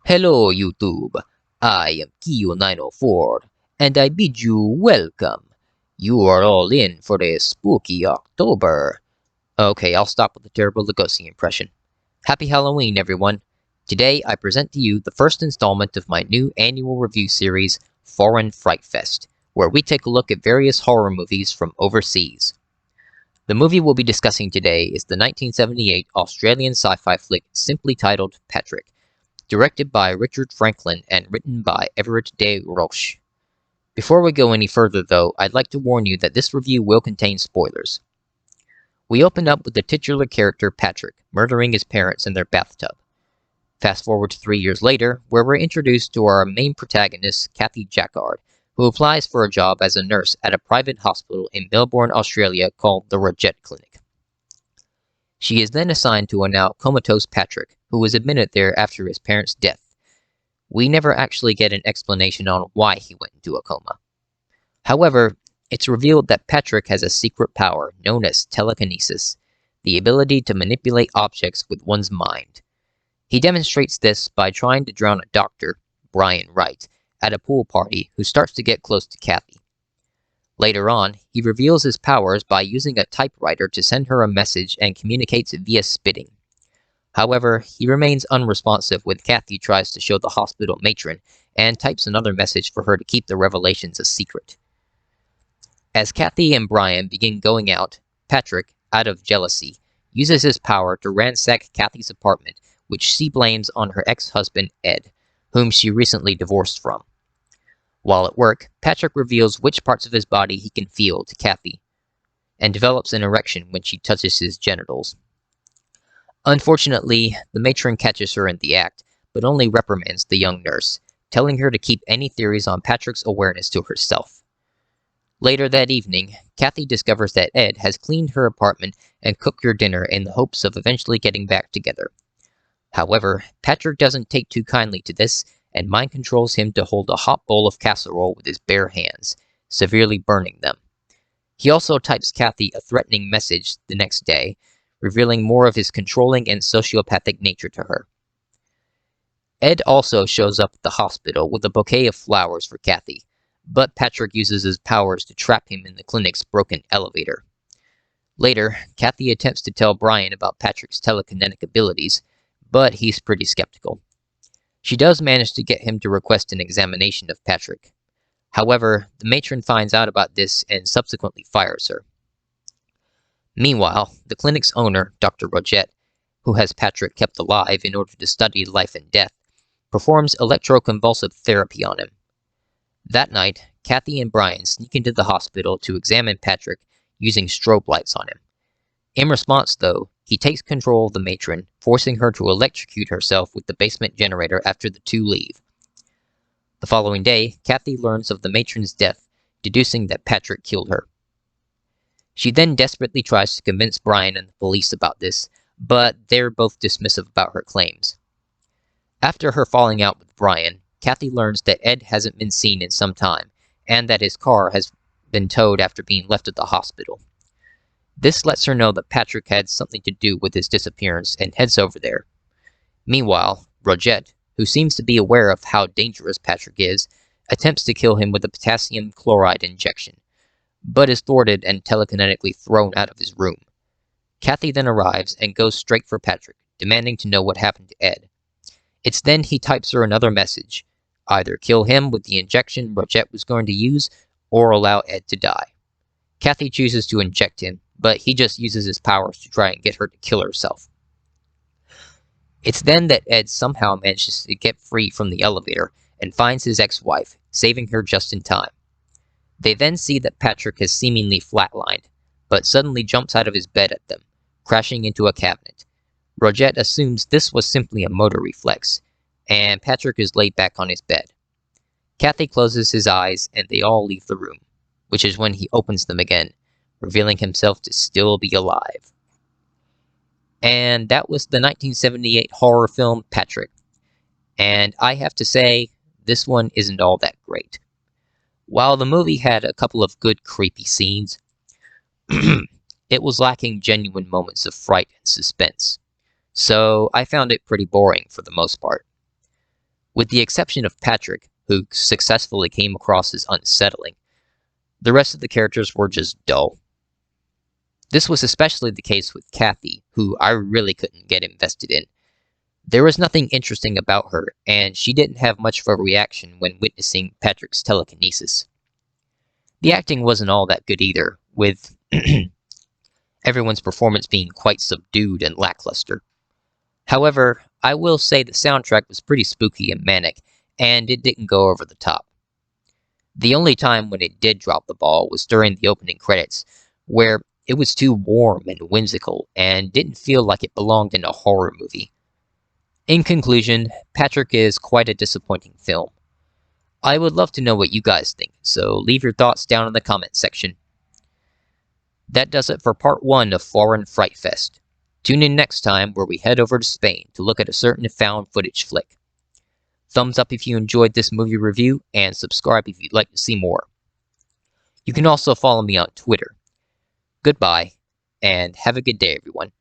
Hello YouTube, I am Kiryu904, and I bid you welcome. You are all in for a spooky October. Okay, I'll stop with the terrible Lugosi impression. Happy Halloween, everyone. Today I present to you the first installment of my new annual review series, Foreign Fright Fest, where we take a look at various horror movies from overseas. The movie we'll be discussing today is the 1978 Australian sci-fi flick simply titled Patrick, directed by Richard Franklin and written by Everett de Roche. Before we go any further though, I'd like to warn you that this review will contain spoilers. We open up with the titular character Patrick murdering his parents in their bathtub. Fast forward to 3 years later, where we're introduced to our main protagonist, Kathy Jacquard, who applies for a job as a nurse at a private hospital in Melbourne, Australia called the Rogette Clinic. She is then assigned to a now comatose Patrick, who was admitted there after his parents' death. We never actually get an explanation on why he went into a coma. However, it's revealed that Patrick has a secret power known as telekinesis, the ability to manipulate objects with one's mind. He demonstrates this by trying to drown a doctor, Brian Wright, at a pool party who starts to get close to Kathy. Later on, he reveals his powers by using a typewriter to send her a message and communicates via spitting. However, he remains unresponsive when Kathy tries to show the hospital matron and types another message for her to keep the revelations a secret. As Kathy and Brian begin going out, Patrick, out of jealousy, uses his power to ransack Kathy's apartment, which she blames on her ex-husband Ed, whom she recently divorced from. While at work, Patrick reveals which parts of his body he can feel to Kathy, and develops an erection when she touches his genitals. Unfortunately, the matron catches her in the act, but only reprimands the young nurse, telling her to keep any theories on Patrick's awareness to herself. Later that evening, Kathy discovers that Ed has cleaned her apartment and cooked her dinner in the hopes of eventually getting back together. However, Patrick doesn't take too kindly to this, and mind controls him to hold a hot bowl of casserole with his bare hands, severely burning them. He also types Kathy a threatening message the next day, revealing more of his controlling and sociopathic nature to her. Ed also shows up at the hospital with a bouquet of flowers for Kathy, but Patrick uses his powers to trap him in the clinic's broken elevator. Later, Kathy attempts to tell Brian about Patrick's telekinetic abilities, but he's pretty skeptical. She does manage to get him to request an examination of Patrick. However, the matron finds out about this and subsequently fires her. Meanwhile, the clinic's owner, Dr. Rogette, who has Patrick kept alive in order to study life and death, performs electroconvulsive therapy on him. That night, Kathy and Brian sneak into the hospital to examine Patrick using strobe lights on him. In response, though, he takes control of the matron, forcing her to electrocute herself with the basement generator after the two leave. The following day, Kathy learns of the matron's death, deducing that Patrick killed her. She then desperately tries to convince Brian and the police about this, but they're both dismissive about her claims. After her falling out with Brian, Kathy learns that Ed hasn't been seen in some time, and that his car has been towed after being left at the hospital. This lets her know that Patrick had something to do with his disappearance and heads over there. Meanwhile, Rogette, who seems to be aware of how dangerous Patrick is, attempts to kill him with a potassium chloride injection, but is thwarted and telekinetically thrown out of his room. Kathy then arrives and goes straight for Patrick, demanding to know what happened to Ed. It's then he types her another message, either kill him with the injection Rogette was going to use, or allow Ed to die. Kathy chooses to inject him, but he just uses his powers to try and get her to kill herself. It's then that Ed somehow manages to get free from the elevator and finds his ex-wife, saving her just in time. They then see that Patrick has seemingly flatlined, but suddenly jumps out of his bed at them, crashing into a cabinet. Rogette assumes this was simply a motor reflex, and Patrick is laid back on his bed. Kathy closes his eyes and they all leave the room, which is when he opens them again, revealing himself to still be alive. And that was the 1978 horror film Patrick. And I have to say, this one isn't all that great. While the movie had a couple of good creepy scenes, it was lacking genuine moments of fright and suspense. So I found it pretty boring for the most part. With the exception of Patrick, who successfully came across as unsettling, the rest of the characters were just dull. This was especially the case with Kathy, who I really couldn't get invested in. There was nothing interesting about her, and she didn't have much of a reaction when witnessing Patrick's telekinesis. The acting wasn't all that good either, with everyone's performance being quite subdued and lackluster. However, I will say the soundtrack was pretty spooky and manic, and it didn't go over the top. The only time when it did drop the ball was during the opening credits, where it was too warm and whimsical and didn't feel like it belonged in a horror movie. In conclusion, Patrick is quite a disappointing film. I would love to know what you guys think, so leave your thoughts down in the comments section. That does it for part 1 of Foreign Fright Fest. Tune in next time where we head over to Spain to look at a certain found footage flick. Thumbs up if you enjoyed this movie review, and subscribe if you'd like to see more. You can also follow me on Twitter. Goodbye, and have a good day everyone.